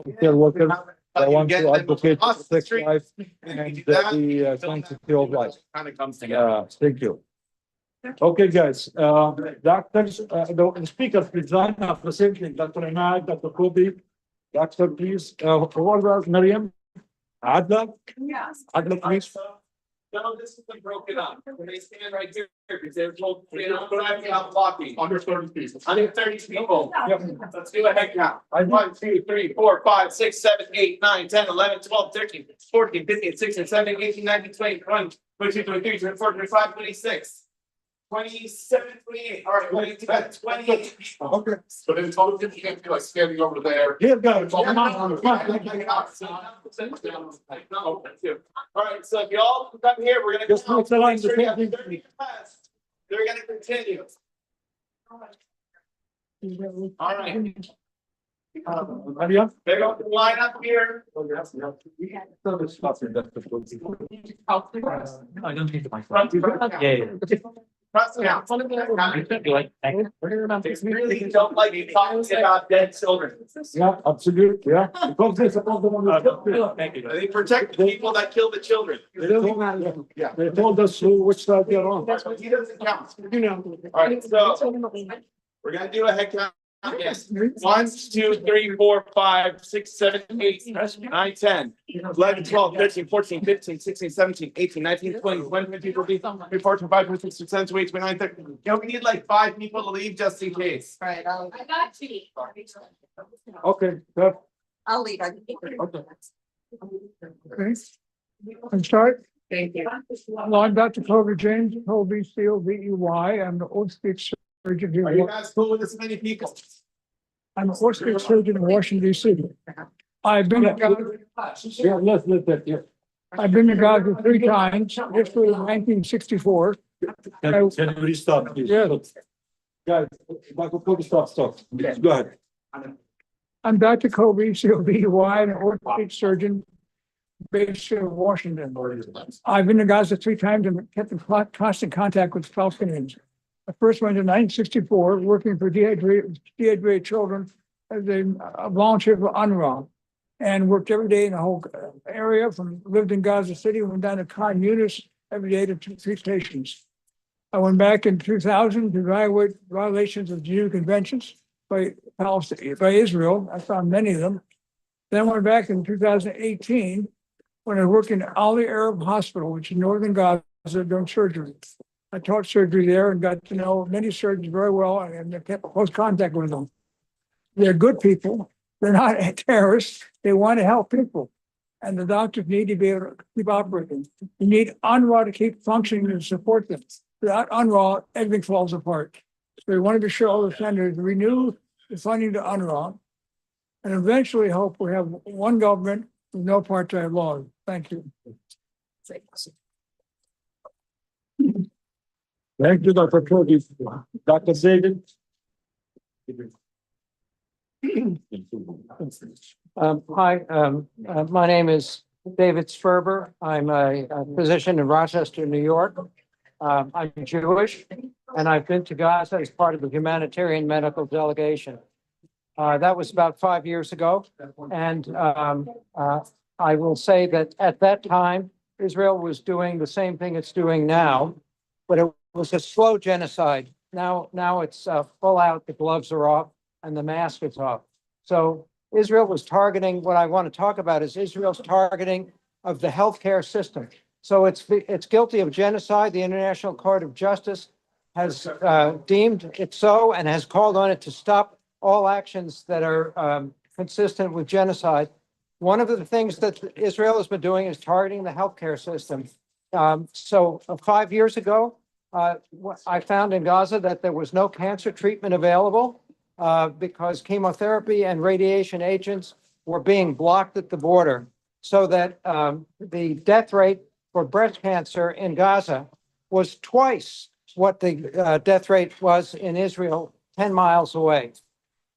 healthcare workers that want get to them advocate across the protect street. life And and if you do that, the sanctity of life. kind of comes together. Thank you. Okay, guys, doctors, the speakers, please line up, the same thing, Dr. Imad, Dr. Kobe, doctor, please, who are Miriam? Adla? Yes. Adla, please. No, this has been broken up. When they stand right here, because they're told, you know, I'm blocking. Under 30 people. Under 30 people. Let's do a head count. 1, 2, 3, 4, 5, 6, 7, 8, 9, 10, 11, 12, 13, 14, 15, 16, 17, 18, 19, 20, 21, 22, 23, 24, 25, 26. 27, 28, all right, 28 people. Okay. So then total, you can't be like standing over there. Here, guys. All right, so if y'all come here, we're gonna. Just count. make the line Make sure the you have same 30 left. They're gonna continue. All right. Miriam? They're going to line up here. I don't need the mic. Front to Yeah, front. yeah. Press it out. Really don't like you talking about dead children. Yeah, absolutely, yeah. Because they're supposed to want Thank you. They protect the people that kill the children. They told us which side they're on. That's what he doesn't count. You know. All right, so we're gonna do a head count. Yes. 1, 2, 3, 4, 5, 6, 7, 8, 9, 10, 11, 12, 13, 14, 15, 16, 17, 18, 19, 20, 21, 22, 23, 24, 25, 26, 27, 28, 29, 30. You know, we need like 5 people to leave just in case. Right, I got you. Okay, good. I'll leave. Okay. Okay. And start. Thank you. Well, I'm Dr. Kobe James, Kobe, C-O-V-E-Y. I'm the orthopedic surgeon Are you here. guys cool with this many people? I'm an orthopedic surgeon in Washington, D.C. I've been to Gaza, Yeah, let's let that, yeah. I've been to Gaza 3 times. This was in 1964. Can you restart, please? Yeah. Guys, Michael, Kobe, stop. Please, go ahead. I'm Dr. Kobe, C-O-B-E-Y, an orthopedic surgeon based in Washington. I've been to Gaza 3 times and kept in constant contact with Palestinians. I first went in 1964, working for dehydrated children as a volunteer for UNRWA, and worked every day in the whole area. Lived in Gaza City, went down to Khan Yunis every day to 3 stations. I went back in 2000 to evaluate violations of Geneva Conventions by Israel. I found many of them. Then I went back in 2018 when I worked in Ali Arab Hospital, which is in northern Gaza, doing surgery. I taught surgery there and got to know many surgeons very well and kept close contact with them. They're good people. They're not terrorists. They want to help people. And the doctors need to be able to keep operating. You need UNRWA to keep functioning and support them. Without UNRWA, everything falls apart. So we wanted to show all the senators, renew the funding to UNRWA, and eventually hope we have one government with no apartheid laws. Thank you. Thank you, Dr. Kobe. Dr. David? Hi, my name is David Sperber. I'm a physician in Rochester, New York. I'm Jewish, and I've been to Gaza as part of the humanitarian medical delegation. That was about 5 years ago. And I will say that at that time, Israel was doing the same thing it's doing now, but it was a slow genocide. Now it's full out, the gloves are off and the mask is off. So Israel was targeting, what I want to talk about is Israel's targeting of the healthcare system. So it's guilty of genocide. The International Court of Justice has deemed it so and has called on it to stop all actions that are consistent with genocide. One of the things that Israel has been doing is targeting the healthcare system. So 5 years ago, I found in Gaza that there was no cancer treatment available because chemotherapy and radiation agents were being blocked at the border, so that the death rate for breast cancer in Gaza was twice what the death rate was in Israel 10 miles away.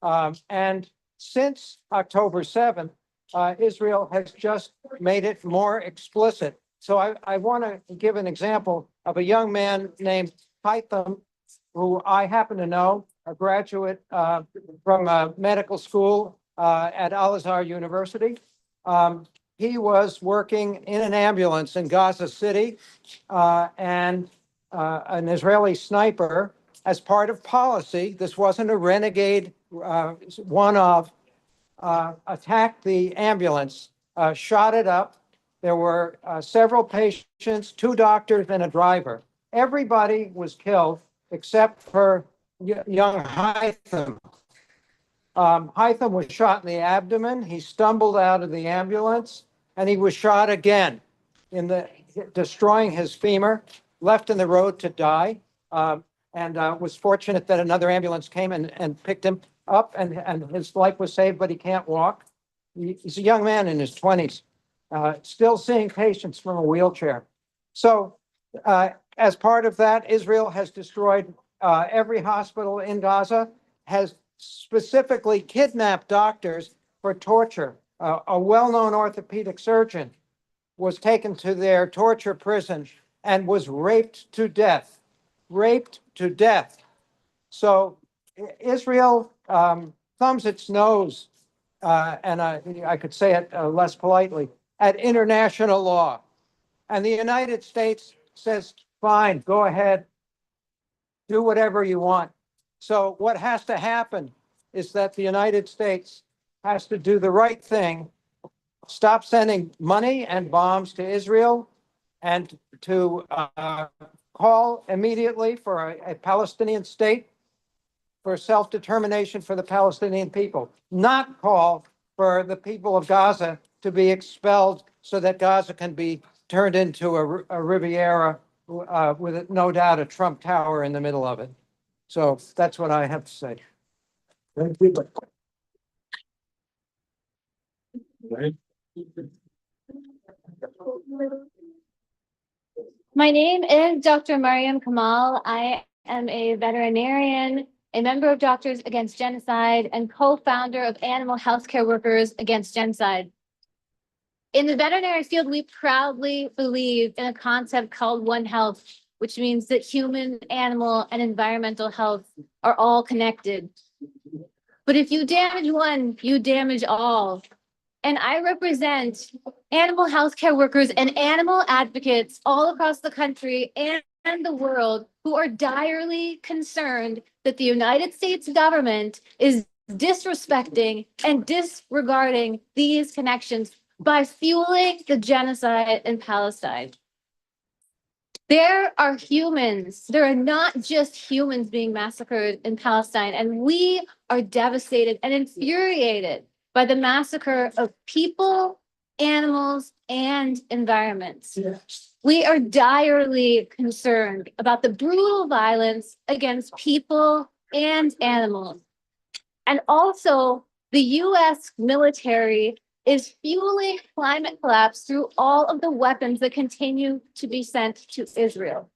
And since October 7th, Israel has just made it more explicit. So I want to give an example of a young man named Haitham, who I happen to know, a graduate from a medical school at Al-Azhar University. He was working in an ambulance in Gaza City, and an Israeli sniper, as part of policy, this wasn't a renegade one-off, attacked the ambulance, shot it up. There were several patients, 2 doctors and a driver. Everybody was killed except for young Hytham. Hytham was shot in the abdomen. He stumbled out of the ambulance and he was shot again destroying his femur, left in the road to die. And was fortunate that another ambulance came and picked him up and his life was saved, but he can't walk. He's a young man in his 20s, still seeing patients from a wheelchair. So as part of that, Israel has destroyed every hospital in Gaza, has specifically kidnapped doctors for torture. A well-known orthopedic surgeon was taken to their torture prison and was raped to death. So Israel thumbs its nose, and I could say it less politely, at international law. And the United States says, fine, go ahead, do whatever you want. So what has to happen is that the United States has to do the right thing, stop sending money and bombs to Israel, and to call immediately for a Palestinian state, for self-determination for the Palestinian people, not call for the people of Gaza to be expelled so that Gaza can be turned into a Riviera with no doubt a Trump Tower in the middle of it. So that's what I have to say. Thank you. Right. My name is Dr. Mariam Kamal. I am a veterinarian, a member of Doctors Against Genocide, and co-founder of Animal Healthcare Workers Against Genocide. In the veterinary field, we proudly believe in a concept called One Health, which means that human, animal, and environmental health are all connected. But if you damage one, you damage all. And I represent animal healthcare workers and animal advocates all across the country and the world who are direly concerned that the United States government is disrespecting and disregarding these connections by fueling the genocide in Palestine. There are humans, there are not just humans being massacred in Palestine, and we are devastated and infuriated by the massacre of people, animals, and environments. We are direly concerned about the brutal violence against people and animals. And also, the US military is fueling climate collapse through all of the weapons that continue to be sent to Israel.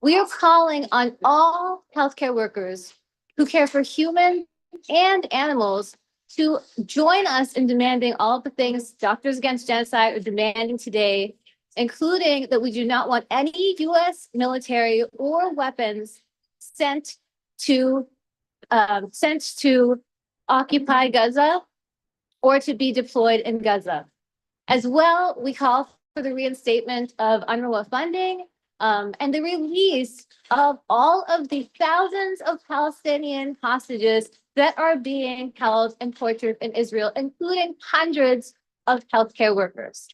We are calling on all healthcare workers who care for humans and animals to join us in demanding all of the things Doctors Against Genocide are demanding today, including that we do not want any US military or weapons sent to occupy Gaza or to be deployed in Gaza. As well, we call for the reinstatement of UNRWA funding and the release of all of the thousands of Palestinian hostages that are being held and tortured in Israel, including hundreds of healthcare workers.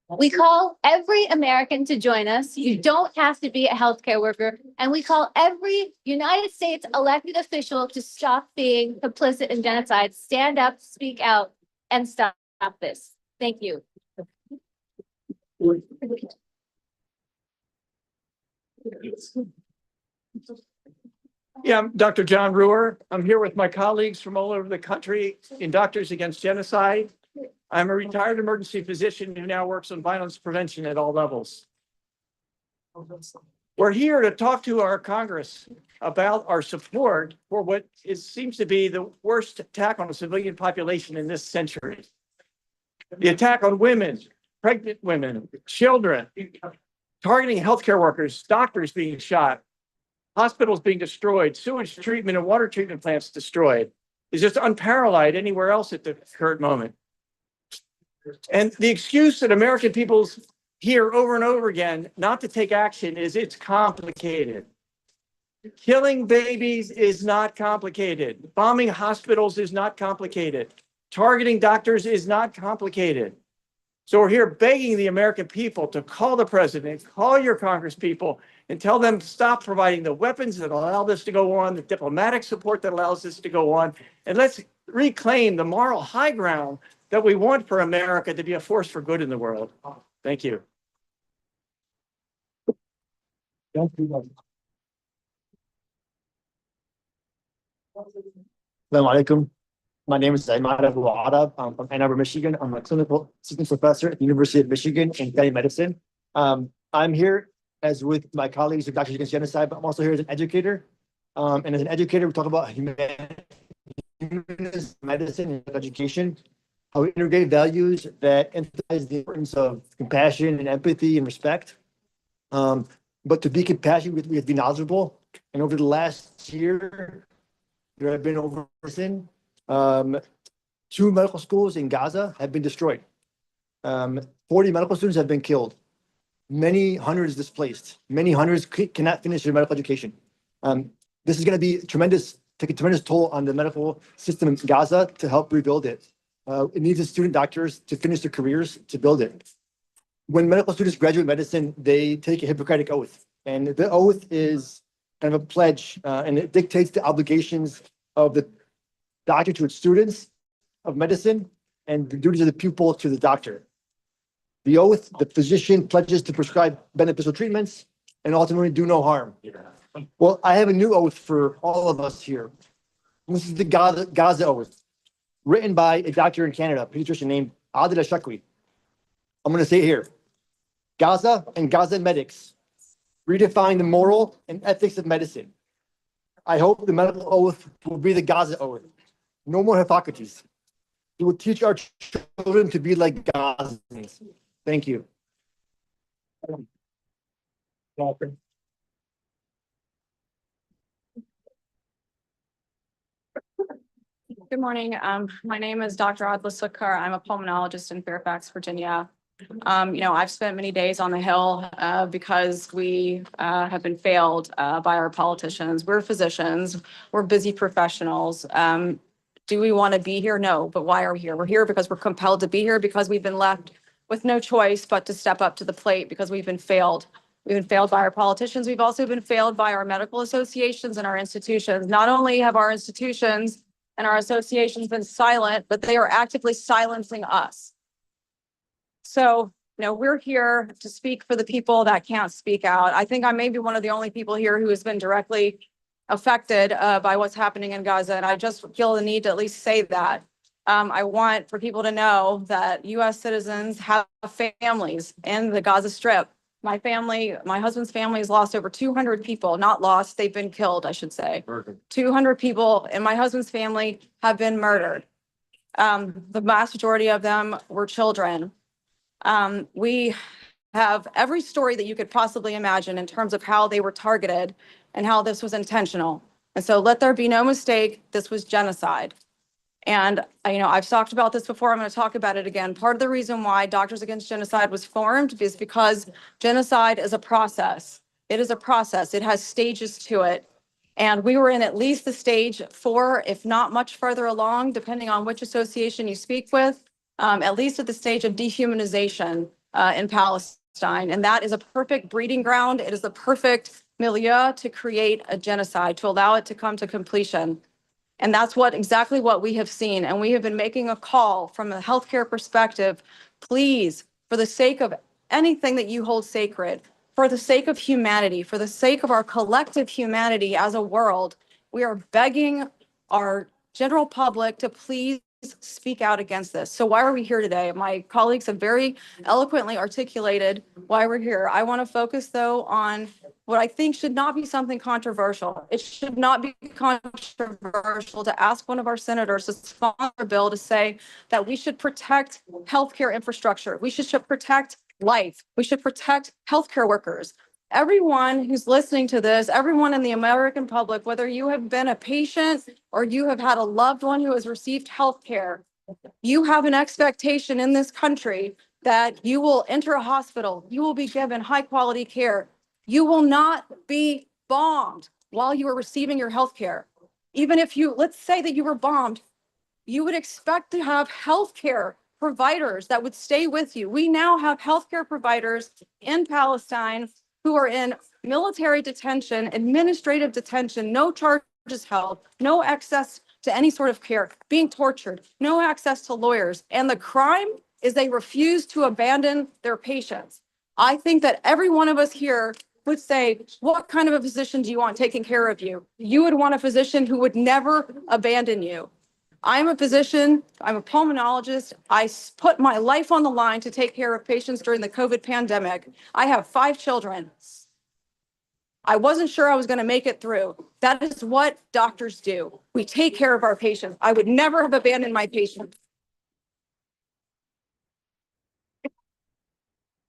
We call every American to join us. You don't have to be a healthcare worker. And we call every United States elected official to stop being complicit in genocide, stand up, speak out, and stop this. Thank you. Yeah, I'm Dr. John Ruhr. I'm here with my colleagues from all over the country in Doctors Against Genocide. I'm a retired emergency physician who now works on violence prevention at all levels. We're here to talk to our Congress about our support for what seems to be the worst attack on a civilian population in this century. The attack on women, pregnant women, children, targeting healthcare workers, doctors being shot, hospitals being destroyed, sewage treatment and water treatment plants destroyed. is just unparalleled anywhere else at the current moment. And the excuse that American people's hear over and over again not to take action is it's complicated. Killing babies is not complicated. Bombing hospitals is not complicated. Targeting doctors is not complicated. So we're here begging the American people to call the president, call your congresspeople, and tell them to stop providing the weapons that allow this to go on, the diplomatic support that allows this to go on, and let's reclaim the moral high ground that we want for America to be a force for good in the world. Thank you. Assalamu alaikum. My name is Zaimad Abu Arab. I'm from Ann Arbor, Michigan. I'm a clinical assistant professor at the University of Michigan in family medicine. I'm here as with my colleagues of Doctors Against Genocide, but I'm also here as an educator. And as an educator, we talk about humanism, medicine, and education, how we integrate values that emphasize the importance of compassion and empathy and respect. But to be compassionate, we have to be knowledgeable. And over the last year, there have been over 2 medical schools in Gaza have been destroyed. 40 medical students have been killed. Many hundreds displaced. Many hundreds cannot finish their medical education. This is going to be take a tremendous toll on the medical system in Gaza to help rebuild it. It needs the student doctors to finish their careers to build it. When medical students graduate medicine, they take a Hippocratic oath. And the oath is kind of a pledge, and it dictates the obligations of the doctor to its students of medicine and the duties of the pupil to the doctor. The oath, the physician pledges to prescribe beneficial treatments and ultimately do no harm. Well, I have a new oath for all of us here. This is the Gaza oath, written by a doctor in Canada, a pediatrician named Adil Shakwi. I'm going to say it here. Gaza and Gaza medics redefine the moral and ethics of medicine. I hope the medical oath will be the Gaza oath. No more Hippocrates. It will teach our children to be like Gazans. Thank you. Good morning. My name is Dr. Adla Sukkar. I'm a pulmonologist in Fairfax, Virginia. I've spent many days on the Hill because we have been failed by our politicians. We're physicians. We're busy professionals. Do we want to be here? No, but why are we here? We're here because we're compelled to be here because we've been left with no choice but to step up to the plate because we've been failed. We've been failed by our politicians. We've also been failed by our medical associations and our institutions. Not only have our institutions and our associations been silent, but they are actively silencing us. So, we're here to speak for the people that can't speak out. I think I may be one of the only people here who has been directly affected by what's happening in Gaza. And I just feel the need to at least say that. I want for people to know that U.S. citizens have families in the Gaza Strip. My husband's family has lost over 200 people, not lost, they've been killed, I should say. 200 people in my husband's family have been murdered. The vast majority of them were children. We have every story that you could possibly imagine in terms of how they were targeted and how this was intentional. And so let there be no mistake, this was genocide. And, I've talked about this before. I'm going to talk about it again. Part of the reason why Doctors Against Genocide was formed is because genocide is a process. It is a process. It has stages to it. And we were in at least the stage 4, if not much further along, depending on which association you speak with, at least at the stage of dehumanization in Palestine. And that is a perfect breeding ground. It is the perfect milieu to create a genocide, to allow it to come to completion. And that's exactly what we have seen. And we have been making a call from a healthcare perspective, please, for the sake of anything that you hold sacred, for the sake of humanity, for the sake of our collective humanity as a world, we are begging our general public to please speak out against this. So why are we here today? My colleagues have very eloquently articulated why we're here. I want to focus, though, on what I think should not be something controversial. It should not be controversial to ask one of our senators to sponsor a bill to say that we should protect healthcare infrastructure. We should protect life. We should protect healthcare workers. everyone who's listening to this, everyone in the American public, whether you have been a patient or you have had a loved one who has received health care, you have an expectation in this country that you will enter a hospital, you will be given high quality care. You will not be bombed while you are receiving your health care. Even if you, let's say that you were bombed, you would expect to have healthcare providers that would stay with you. We now have healthcare providers in Palestine who are in military detention, administrative detention, no charges held, no access to any sort of care, being tortured, no access to lawyers. And the crime is they refuse to abandon their patients. I think that every one of us here would say, what kind of a physician do you want taking care of you? You would want a physician who would never abandon you. I'm a physician, I'm a pulmonologist. Put my life on the line to take care of patients during the COVID pandemic. I have 5 children. I wasn't sure I was going to make it through. That is what doctors do. We take care of our patients. I would never have abandoned my patients.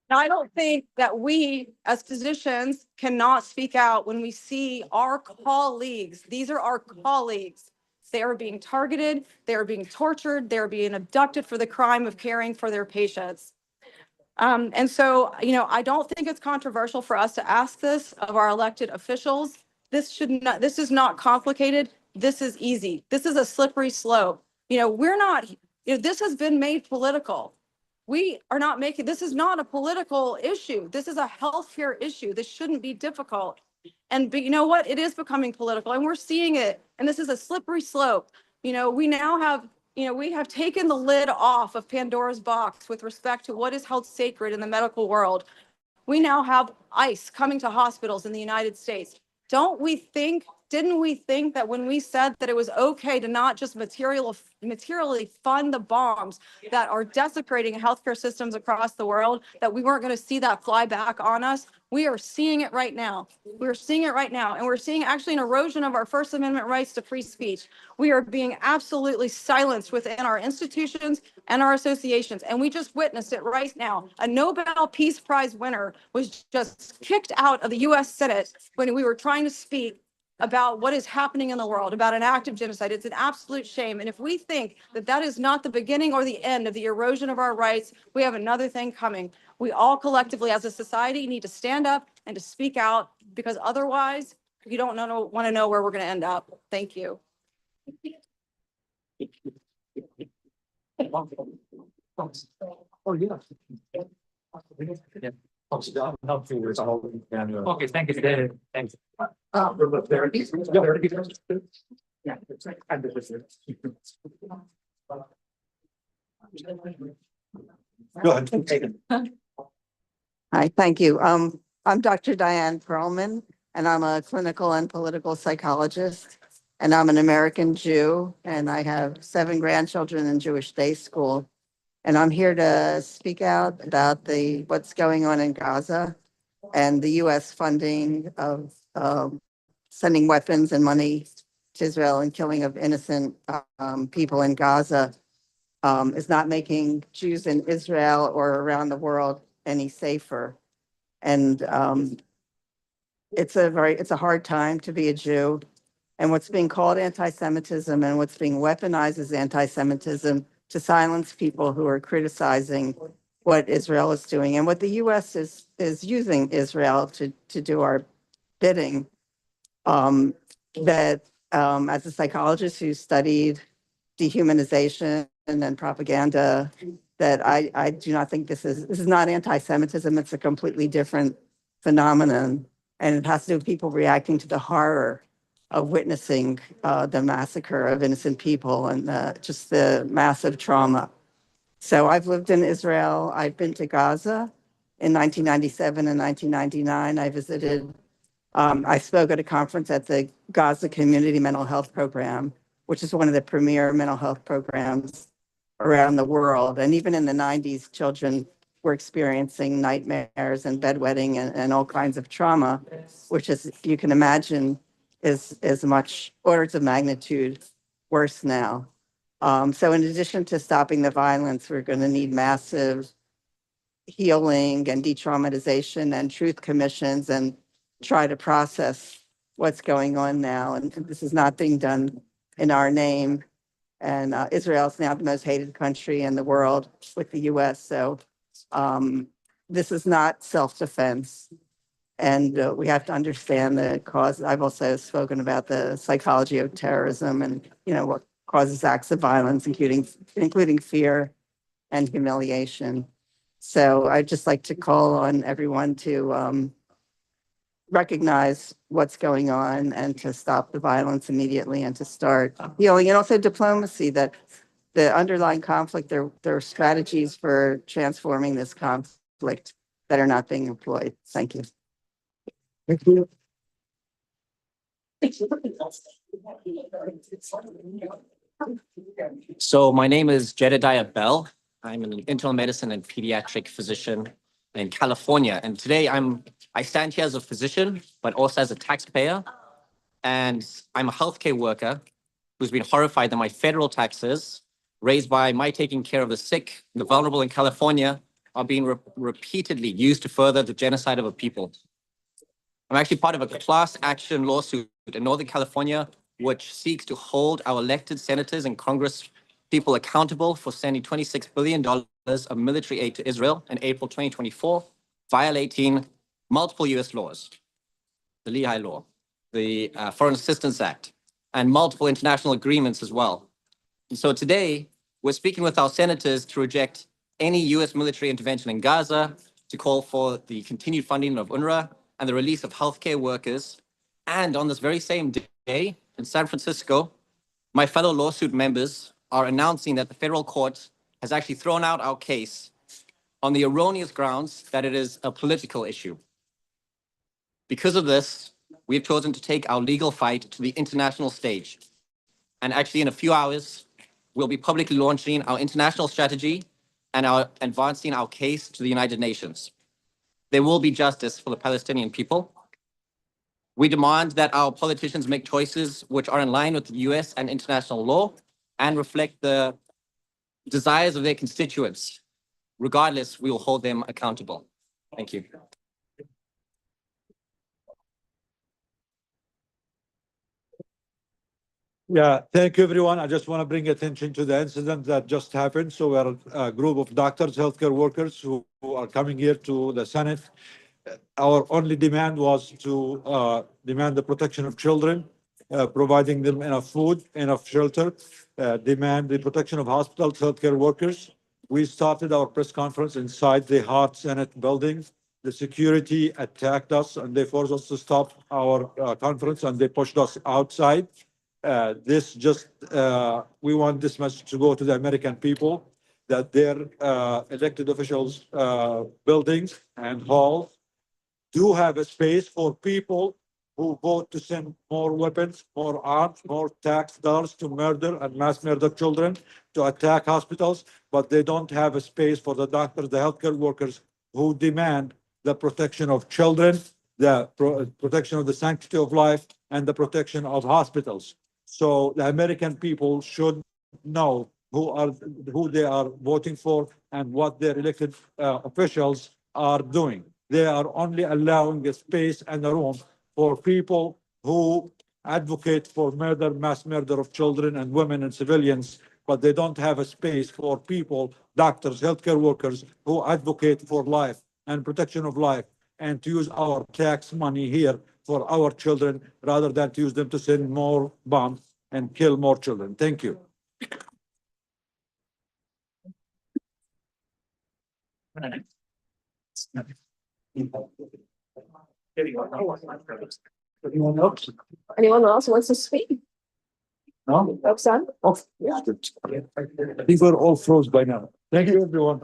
Now, I don't think that we as physicians cannot speak out when we see our colleagues. These are our colleagues. They are being targeted, they are being tortured, they're being abducted for the crime of caring for their patients. And so, I don't think it's controversial for us to ask this of our elected officials. This is not complicated. This is easy. This is a slippery slope. This has been made political. We are not making, this is not a political issue. This is a healthcare issue. This shouldn't be difficult. But you know what? It is becoming political and we're seeing it. And this is a slippery slope. We now have, we have taken the lid off of Pandora's box with respect to what is held sacred in the medical world. We now have ICE coming to hospitals in the United States. Didn't we think that when we said that it was okay to not just materially fund the bombs that are desecrating healthcare systems across the world, that we weren't going to see that fly back on us? We are seeing it right now. We're seeing it right now. And we're seeing actually an erosion of our First Amendment rights to free speech. We are being absolutely silenced within our institutions and our associations. And we just witnessed it right now. A Nobel Peace Prize winner was just kicked out of the US Senate when we were trying to speak about what is happening in the world, about an act of genocide. It's an absolute shame. And if we think that that is not the beginning or the end of the erosion of our rights, we have another thing coming. We all collectively as a society need to stand up and to speak out, because otherwise you don't want to know where we're going to end up. Thank you. Oh, yeah. Okay, thank you, David. Thanks. Yeah. Go ahead. Hi, thank you. I'm Dr. Diane Perlman, and I'm a clinical and political psychologist, and I'm an American Jew, and I have 7 grandchildren in Jewish day school. And I'm here to speak out about what's going on in Gaza and the U.S. funding of sending weapons and money to Israel and killing of innocent people in Gaza is not making Jews in Israel or around the world any safer. And it's a hard time to be a Jew. And what's being called anti-Semitism and what's being weaponized as anti-Semitism to silence people who are criticizing what Israel is doing and what the U.S. is using Israel to do our bidding. As a psychologist who studied dehumanization and propaganda, that I do not think this is not anti-Semitism. It's a completely different phenomenon, and it has to do with people reacting to the horror of witnessing the massacre of innocent people and just the massive trauma. So I've lived in Israel. I've been to Gaza in 1997 and 1999. I visited, I spoke at a conference at the Gaza Community Mental Health Program, which is one of the premier mental health programs around the world. And even in the 90s, children were experiencing nightmares and bedwetting and all kinds of trauma, which is, you can imagine, is much orders of magnitude worse now. So in addition to stopping the violence, we're going to need massive healing and de-traumatization and truth commissions and try to process what's going on now. And this is not being done in our name. And Israel is now the most hated country in the world with the US. So this is not self-defense. And we have to understand the cause. I've also spoken about the psychology of terrorism and, what causes acts of violence, including fear and humiliation. So I'd just like to call on everyone to recognize what's going on and to stop the violence immediately and to start healing, and also diplomacy, that the underlying conflict, there are strategies for transforming this conflict that are not being employed. Thank you. Thank you. So my name is Jedediah Bell. I'm an internal medicine and pediatric physician in California. And today I stand here as a physician, but also as a taxpayer. And I'm a healthcare worker who's been horrified that my federal taxes raised by my taking care of the sick, the vulnerable in California are being repeatedly used to further the genocide of a people. I'm actually part of a class action lawsuit in Northern California, which seeks to hold our elected senators and Congress people accountable for sending $26 billion of military aid to Israel in April 2024, violating multiple US laws, the Lehigh Law, the Foreign Assistance Act, and multiple international agreements as well. And so today, we're speaking with our senators to reject any US military intervention in Gaza, to call for the continued funding of UNRWA and the release of healthcare workers. And on this very same day in San Francisco, my fellow lawsuit members are announcing that the federal court has actually thrown out our case on the erroneous grounds that it is a political issue. Because of this, we have chosen to take our legal fight to the international stage. And actually, in a few hours, we'll be publicly launching our international strategy and advancing our case to the United Nations. There will be justice for the Palestinian people. We demand that our politicians make choices which are in line with the US and international law and reflect the desires of their constituents. Regardless, we will hold them accountable. Thank you. Yeah, thank you, everyone. I just want to bring attention to the incident that just happened. So we're a group of doctors, healthcare workers who are coming here to the Senate. Our only demand was to demand the protection of children, providing them enough food, enough shelter, demand the protection of hospitals, healthcare workers. We started our press conference inside the Hart Senate building. The security attacked us and they forced us to stop our conference and they pushed us outside. We want this message to go to the American people that their elected officials' buildings and halls do have a space for people who vote to send more weapons, more arms, more tax dollars to murder and mass murder children, to attack hospitals, but they don't have a space for the doctors, the healthcare workers who demand the protection of children, the protection of the sanctity of life, and the protection of hospitals. So the American people should know who they are voting for and what their elected officials are doing. They are only allowing a space and a room for people who advocate for murder, mass murder of children and women and civilians, but they don't have a space for people, doctors, healthcare workers who advocate for life and protection of life, and to use our tax money here for our children rather than to use them to send more bombs and kill more children. Thank you. Anyone else? Anyone else wants to speak? No? Roxanne? Oh, yeah. I think we're all froze by now. Thank you, everyone.